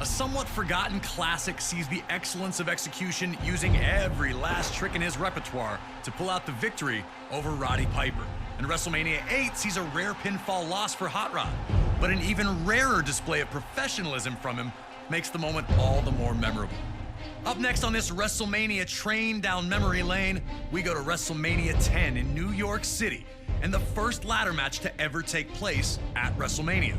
A somewhat forgotten classic sees the excellence of execution using every last trick in his repertoire to pull out the victory over Roddy Piper. And WrestleMania 8 sees a rare pinfall loss for Hot Rod, but an even rarer display of professionalism from him makes the moment all the more memorable. Up next on this WrestleMania train down memory lane, we go to WrestleMania 10 in New York City, and the first ladder match to ever take place at WrestleMania.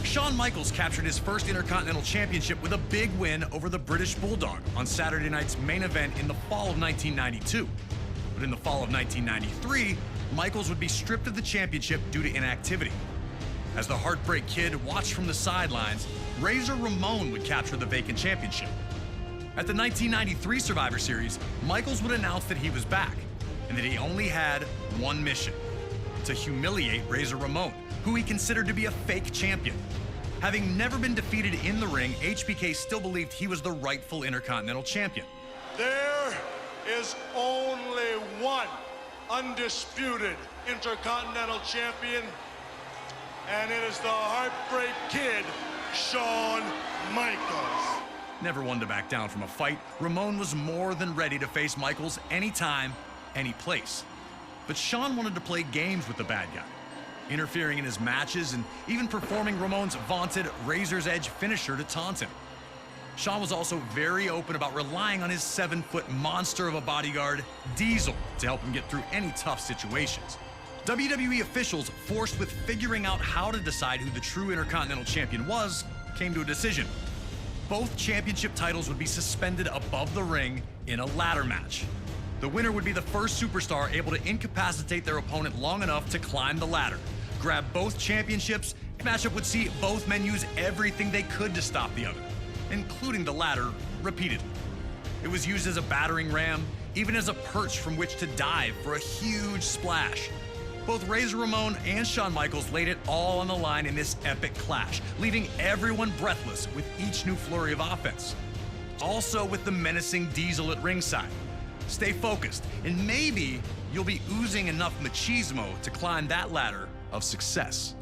Shawn Michaels captured his first Intercontinental Championship with a big win over the British Bulldog on Saturday night's main event in the fall of 1992. But in the fall of 1993, Michaels would be stripped of the championship due to inactivity. As the Heartbreak Kid watched from the sidelines, Razor Ramon would capture the vacant championship. At the 1993 Survivor Series, Michaels would announce that he was back and that he only had one mission: to humiliate Razor Ramon, who he considered to be a fake champion. Having never been defeated in the ring, HBK still believed he was the rightful Intercontinental Champion. There is only one undisputed Intercontinental Champion, and it is the Heartbreak Kid, Shawn Michaels. Never one to back down from a fight, Ramon was more than ready to face Michaels anytime, any place. But Shawn wanted to play games with the bad guy, interfering in his matches and even performing Ramon's vaunted Razor's Edge finisher to taunt him. Shawn was also very open about relying on his 7-foot monster of a bodyguard, Diesel, to help him get through any tough situations. WWE officials, forced with figuring out how to decide who the true Intercontinental Champion was, came to a decision. Both championship titles would be suspended above the ring in a ladder match. The winner would be the first superstar able to incapacitate their opponent long enough to climb the ladder, grab both championships. The matchup would see both men use everything they could to stop the other, including the ladder repeatedly. It was used as a battering ram, even as a perch from which to dive for a huge splash. Both Razor Ramon and Shawn Michaels laid it all on the line in this epic clash, leaving everyone breathless with each new flurry of offense. Also with the menacing Diesel at ringside. Stay focused, and maybe you'll be oozing enough machismo to climb that ladder of success.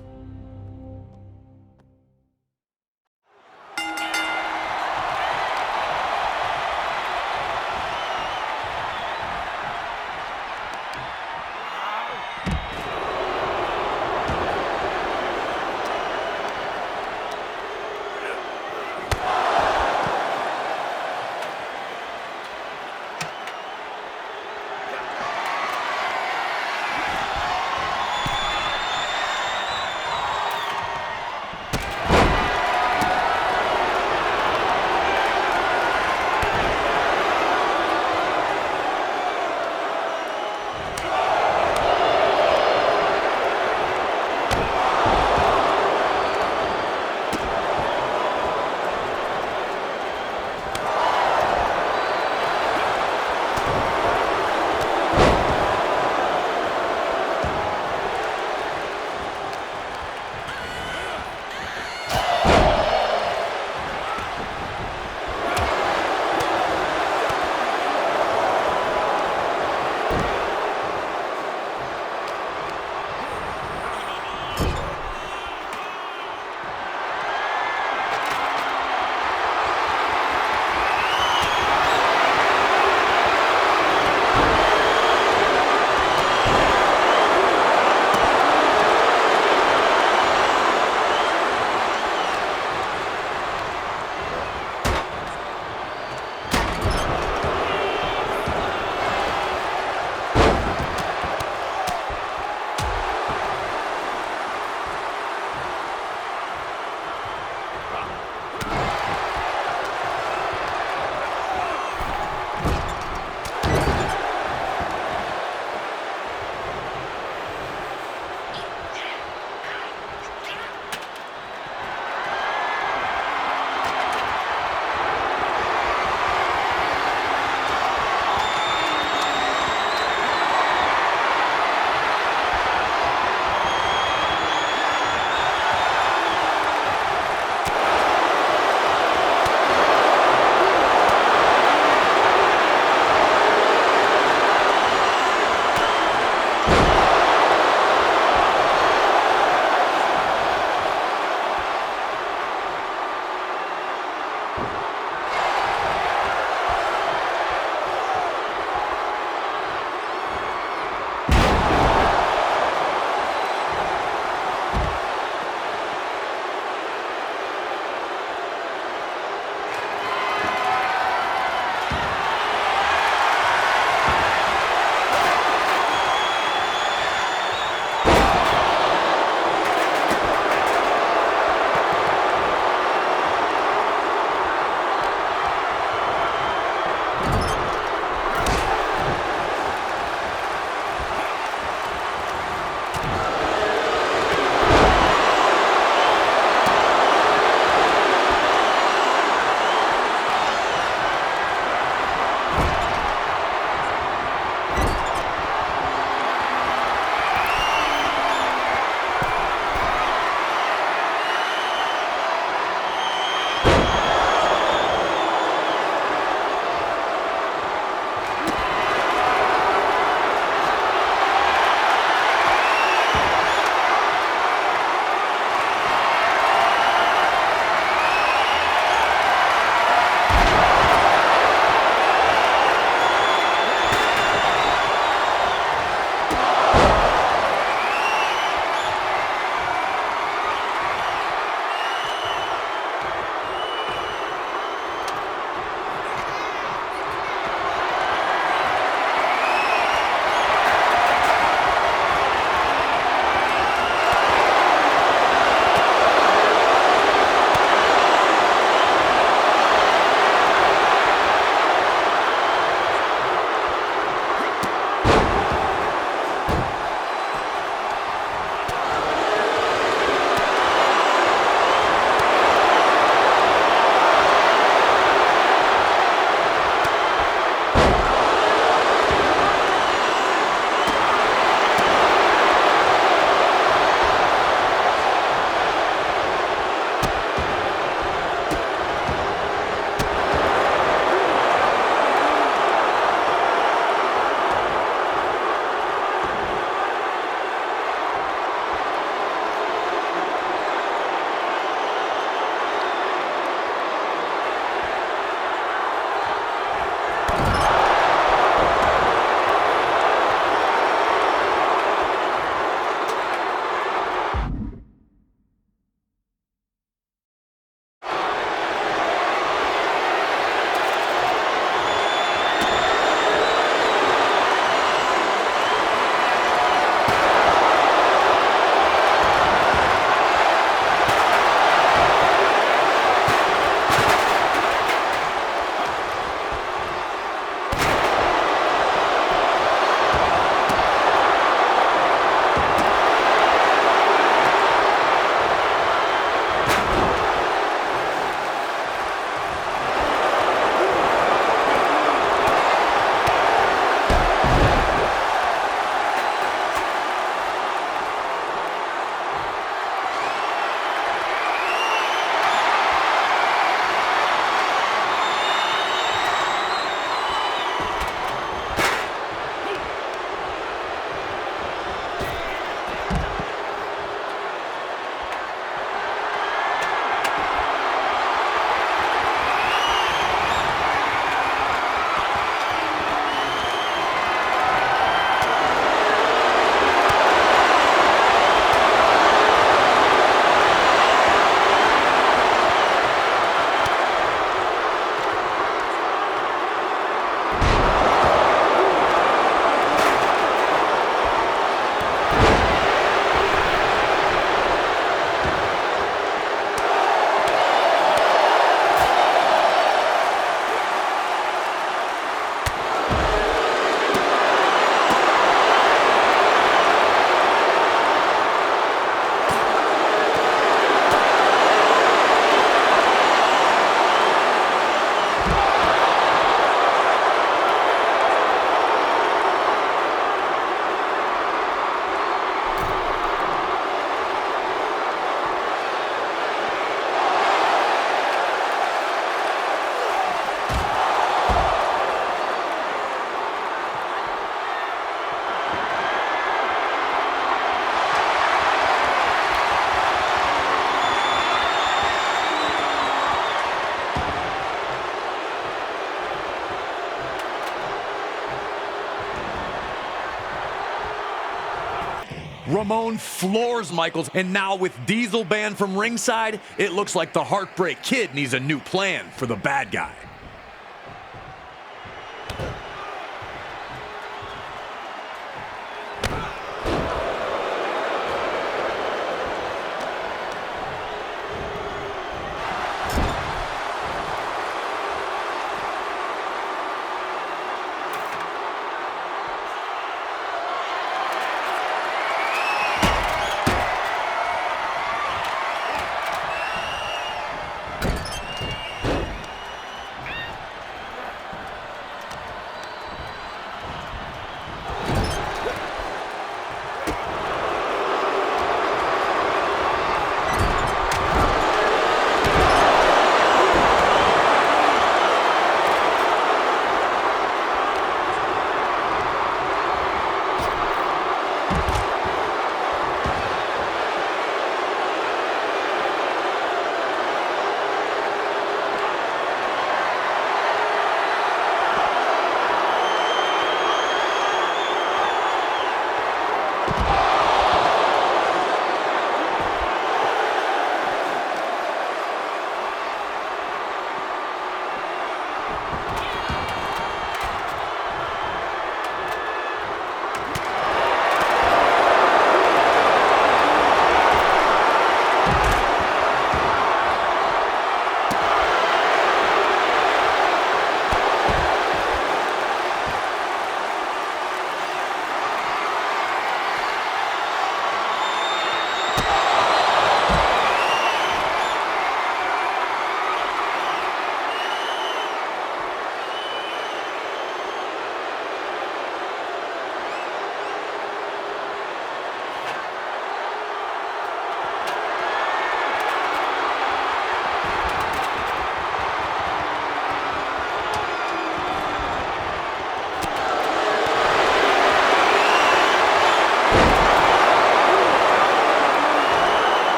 Ramon floors Michaels, and now with Diesel banned from ringside, it looks like the Heartbreak Kid needs a new plan for the bad guy.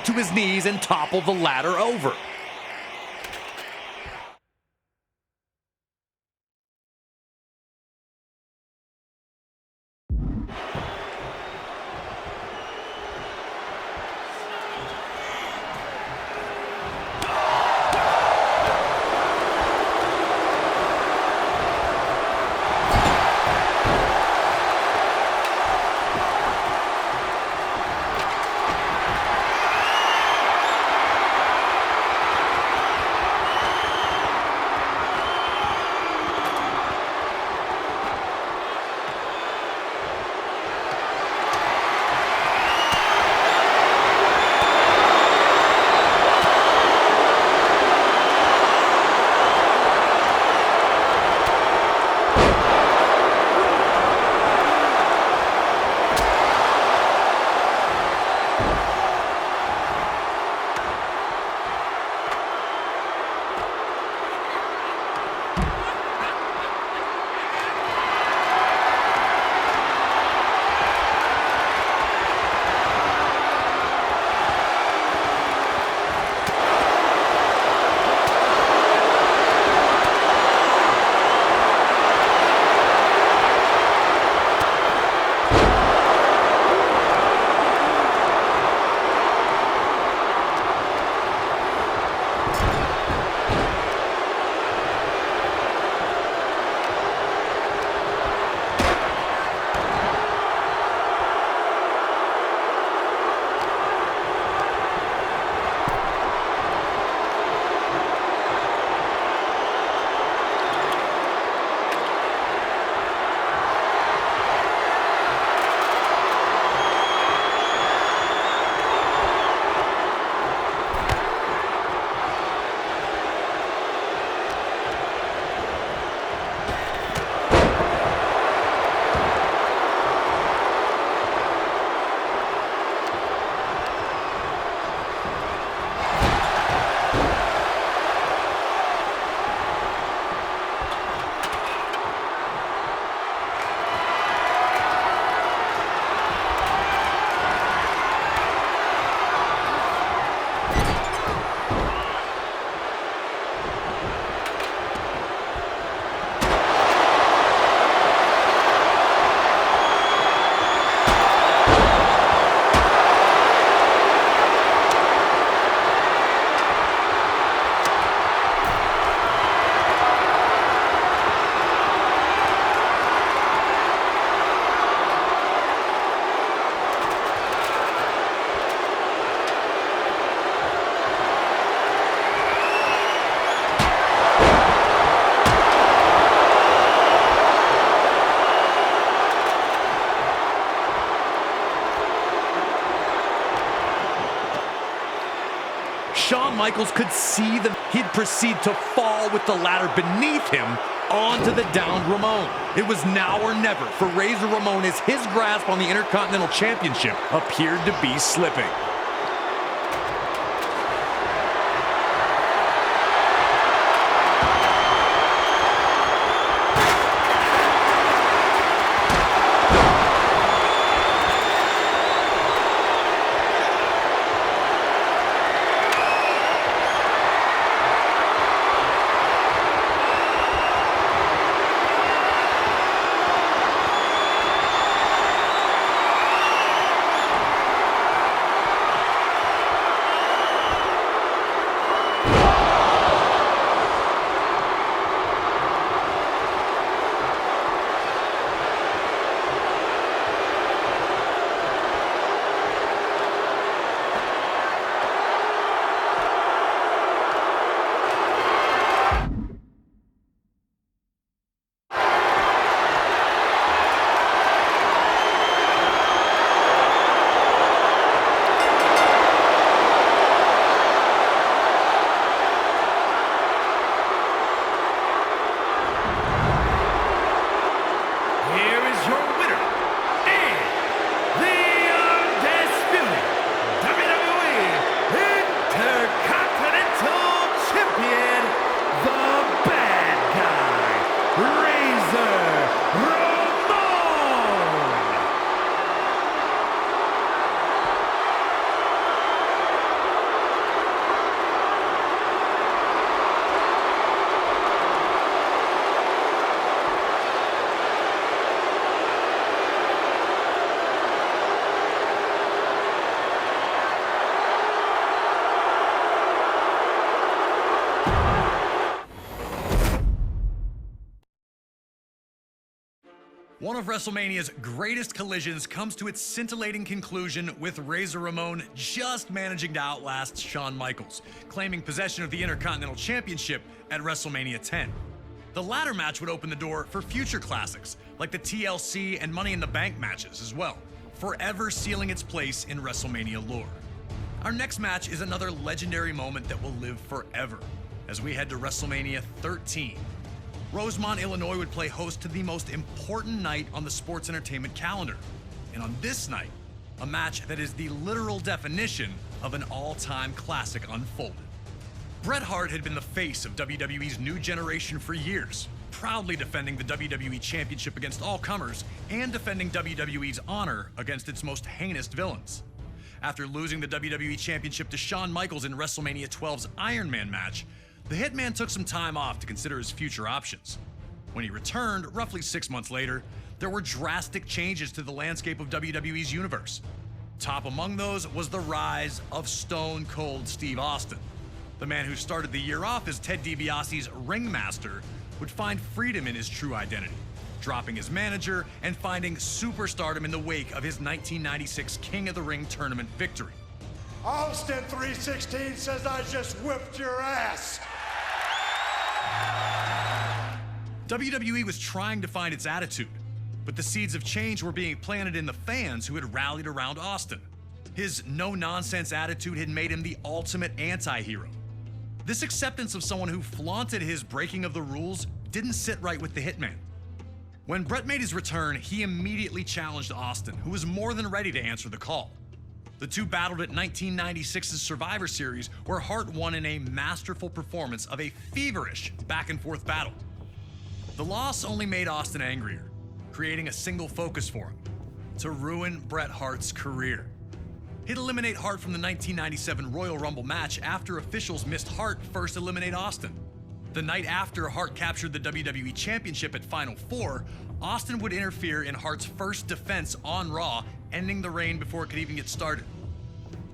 To his knees and topple the ladder over. Shawn Michaels could see that he'd proceed to fall with the ladder beneath him onto the downed Ramon. It was now or never for Razor Ramon as his grasp on the Intercontinental Championship appeared to be slipping. One of WrestleMania's greatest collisions comes to its scintillating conclusion with Razor Ramon just managing to outlast Shawn Michaels, claiming possession of the Intercontinental Championship at WrestleMania 10. The latter match would open the door for future classics, like the TLC and Money in the Bank matches as well, forever sealing its place in WrestleMania lore. Our next match is another legendary moment that will live forever, as we head to WrestleMania 13. Rosemont, Illinois would play host to the most important night on the sports entertainment calendar. And on this night, a match that is the literal definition of an all-time classic unfolded. Bret Hart had been the face of WWE's new generation for years, proudly defending the WWE Championship against all comers and defending WWE's honor against its most heinous villains. After losing the WWE Championship to Shawn Michaels in WrestleMania 12's Iron Man match, the Hitman took some time off to consider his future options. When he returned, roughly 6 months later, there were drastic changes to the landscape of WWE's universe. Top among those was the rise of Stone Cold Steve Austin. The man who started the year off as Ted DiBiase's ringmaster would find freedom in his true identity, dropping his manager and finding superstardom in the wake of his 1996 King of the Ring tournament victory. Austin 316 says I just whipped your ass. WWE was trying to find its attitude, but the seeds of change were being planted in the fans who had rallied around Austin. His no-nonsense attitude had made him the ultimate anti-hero. This acceptance of someone who flaunted his breaking of the rules didn't sit right with the Hitman. When Bret made his return, he immediately challenged Austin, who was more than ready to answer the call. The two battled at 1996's Survivor Series, where Hart won in a masterful performance of a feverish back-and-forth battle. The loss only made Austin angrier, creating a single focus for him: to ruin Bret Hart's career. He'd eliminate Hart from the 1997 Royal Rumble match after officials missed Hart first eliminate Austin. The night after Hart captured the WWE Championship at Final Four, Austin would interfere in Hart's first defense on Raw, ending the reign before it could even get started.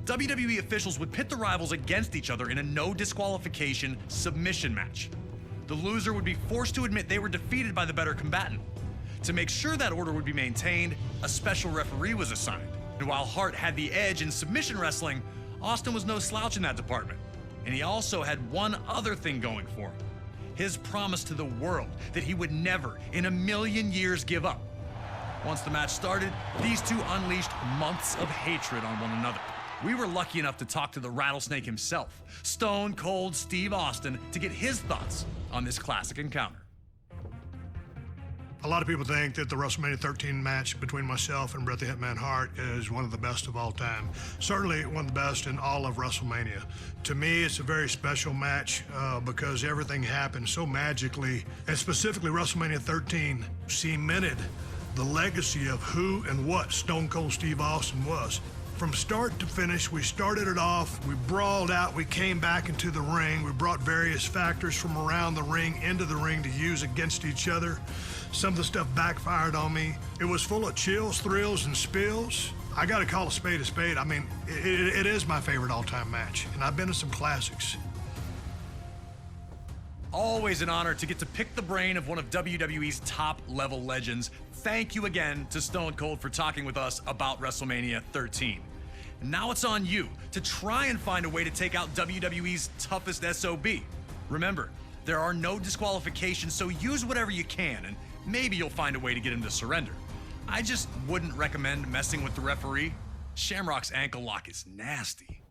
WWE officials would pit the rivals against each other in a no disqualification submission match. The loser would be forced to admit they were defeated by the better combatant. To make sure that order would be maintained, a special referee was assigned. And while Hart had the edge in submission wrestling, Austin was no slouch in that department. And he also had one other thing going for him: his promise to the world that he would never in a million years give up. Once the match started, these two unleashed months of hatred on one another, we were lucky enough to talk to the Rattlesnake himself, Stone Cold Steve Austin, to get his thoughts on this classic encounter. A lot of people think that the WrestleMania 13 match between myself and Bret the Hitman Hart is one of the best of all time. Certainly one of the best in all of WrestleMania. To me, it's a very special match because everything happened so magically, and specifically WrestleMania 13 cemented the legacy of who and what Stone Cold Steve Austin was. From start to finish, we started it off, we brawled out, we came back into the ring, we brought various factors from around the ring into the ring to use against each other. Some of the stuff backfired on me. It was full of chills, thrills, and spills. I gotta call a spade a spade. I mean, it is my favorite all-time match, and I've been to some classics. Always an honor to get to pick the brain of one of WWE's top-level legends. Thank you again to Stone Cold for talking with us about WrestleMania 13. Now it's on you to try and find a way to take out WWE's toughest SOB. Remember, there are no disqualifications, so use whatever you can, and maybe you'll find a way to get him to surrender. I just wouldn't recommend messing with the referee. Shamrock's ankle lock is nasty.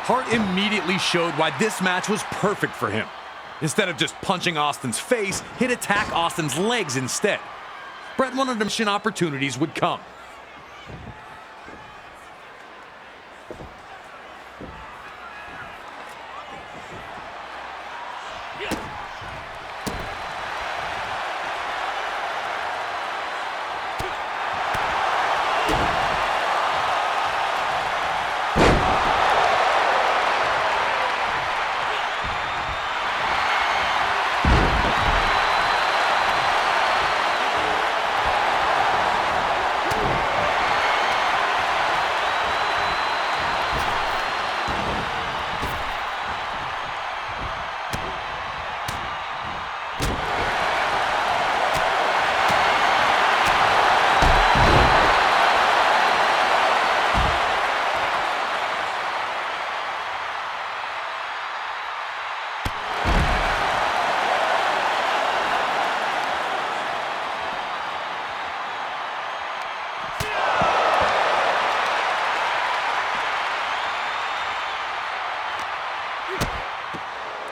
Hart immediately showed why this match was perfect for him. Instead of just punching Austin's face, he'd attack Austin's legs instead. Bret wanted him to opportunities would come.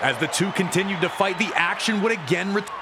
As the two continued to fight, the action would again return.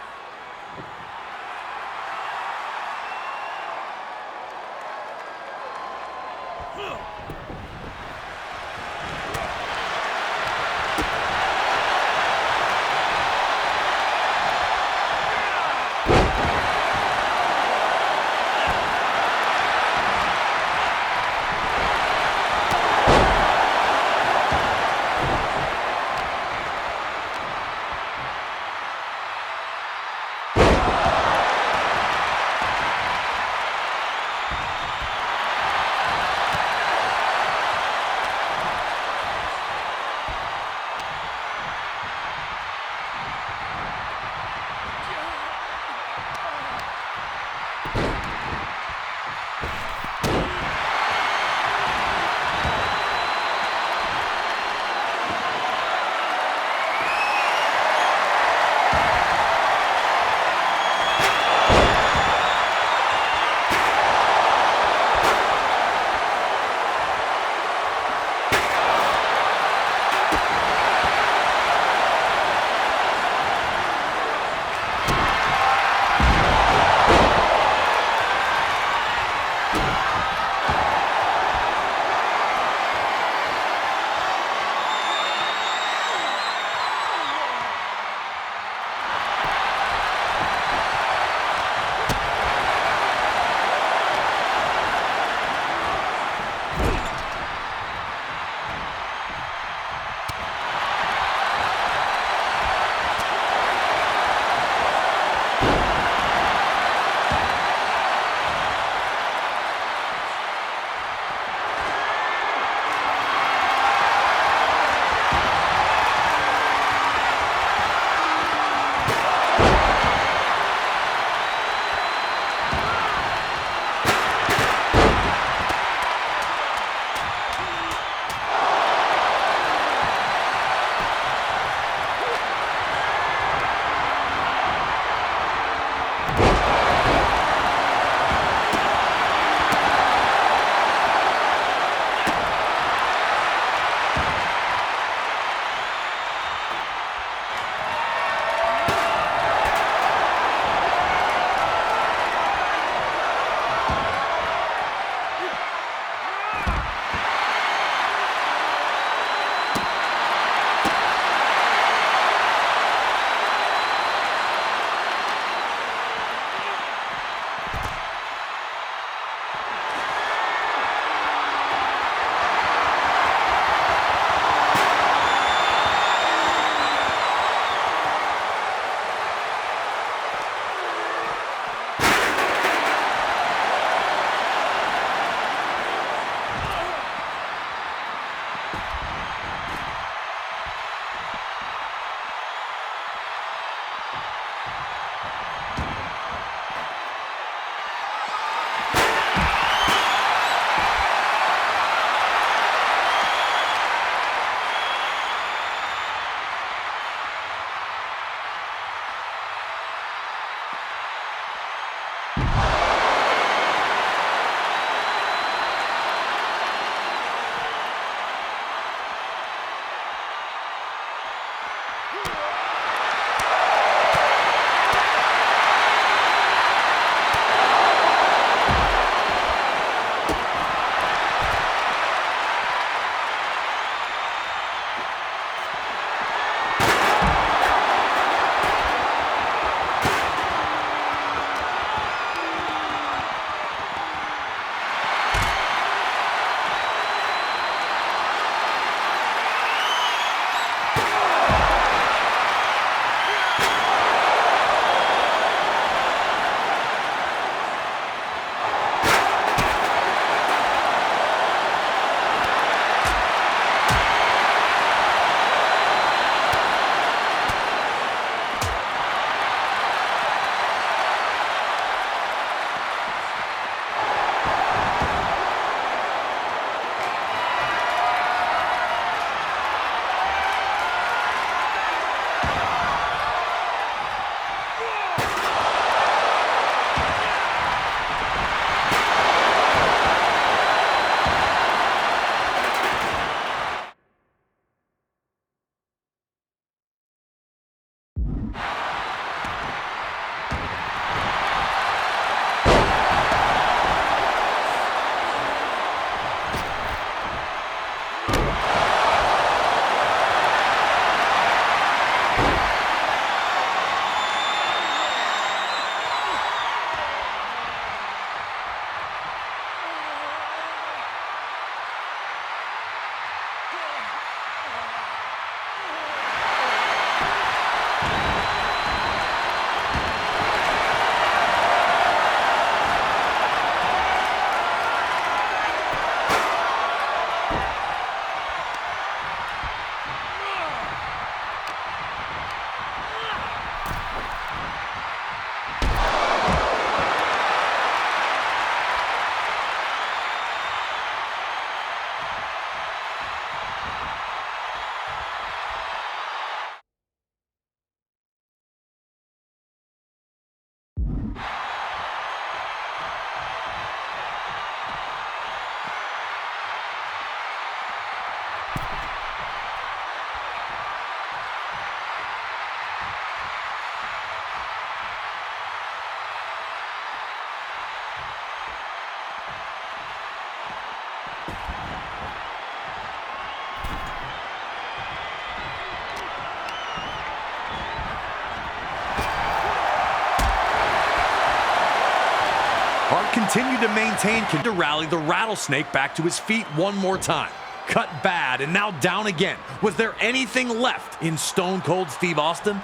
continued to maintain to rally the rattlesnake back to his feet one more time. Cut bad and now down again. Was there anything left in Stone Cold Steve Austin?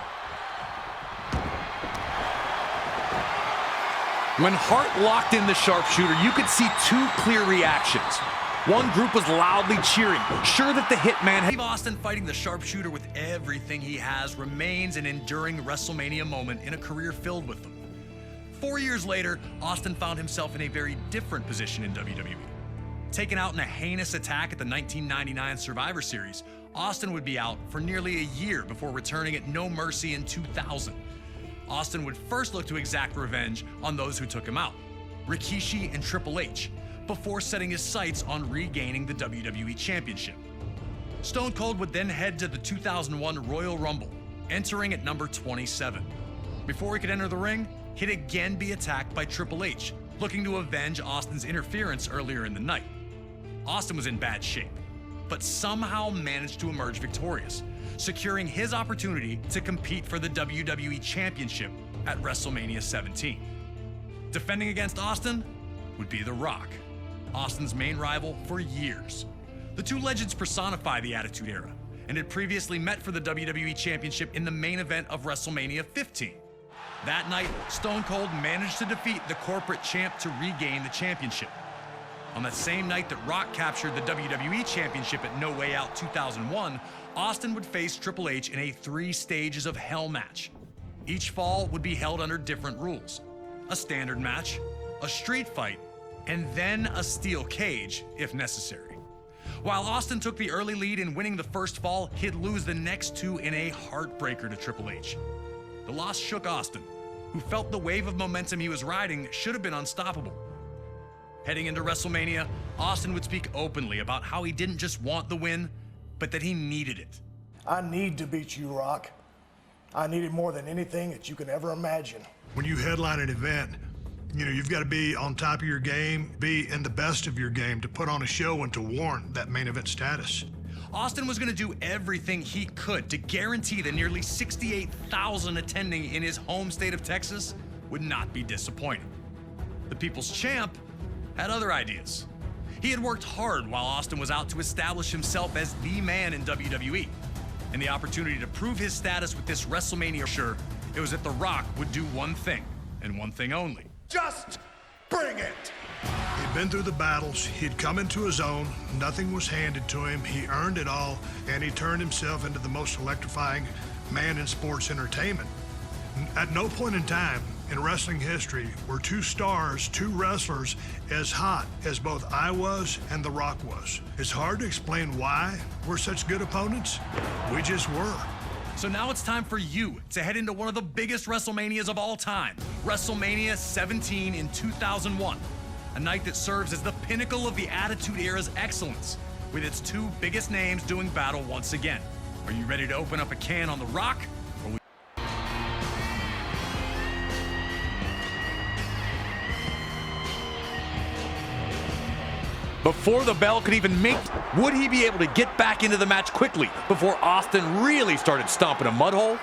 When Hart locked in the sharpshooter, you could see two clear reactions. One group was loudly cheering, sure that the Hitman had... Steve Austin fighting the sharpshooter with everything he has remains an enduring WrestleMania moment in a career filled with them. 4 years later, Austin found himself in a very different position in WWE. Taken out in a heinous attack at the 1999 Survivor Series, Austin would be out for nearly a year before returning at No Mercy in 2000. Austin would first look to exact revenge on those who took him out, Rikishi and Triple H, before setting his sights on regaining the WWE Championship. Stone Cold would then head to the 2001 Royal Rumble, entering at number 27. Before he could enter the ring, he'd again be attacked by Triple H, looking to avenge Austin's interference earlier in the night. Austin was in bad shape, but somehow managed to emerge victorious, securing his opportunity to compete for the WWE Championship at WrestleMania 17. Defending against Austin would be The Rock, Austin's main rival for years. The two legends personify the Attitude Era and had previously met for the WWE Championship in the main event of WrestleMania 15. That night, Stone Cold managed to defeat the corporate champ to regain the championship. On that same night that Rock captured the WWE Championship at No Way Out 2001, Austin would face Triple H in a 3 stages of hell match. Each fall would be held under different rules: a standard match, a street fight, and then a steel cage if necessary. While Austin took the early lead in winning the first fall, he'd lose the next 2 in a heartbreaker to Triple H. The loss shook Austin, who felt the wave of momentum he was riding should have been unstoppable. Heading into WrestleMania, Austin would speak openly about how he didn't just want the win, but that he needed it. I need to beat you, Rock. I need it more than anything that you can ever imagine. When you headline an event, you've got to be on top of your game, be in the best of your game to put on a show and to warrant that main event status. Austin was going to do everything he could to guarantee the nearly 68,000 attending in his home state of Texas would not be disappointed. The People's Champ had other ideas. He had worked hard while Austin was out to establish himself as the man in WWE. And the opportunity to prove his status with this WrestleMania, sure, it was that The Rock would do one thing, and one thing only. Just bring it! He'd been through the battles, he'd come into his own, nothing was handed to him, he earned it all, and he turned himself into the most electrifying man in sports entertainment. At no point in time in wrestling history were 2 stars, 2 wrestlers, as hot as both I was and The Rock was. It's hard to explain why we're such good opponents. We just were. So now it's time for you to head into one of the biggest WrestleManias of all time, WrestleMania 17 in 2001. A night that serves as the pinnacle of the Attitude Era's excellence, with its 2 biggest names doing battle once again. Are you ready to open up a can on The Rock? Before the bell could even make, would he be able to get back into the match quickly before Austin really started stomping a mud hole?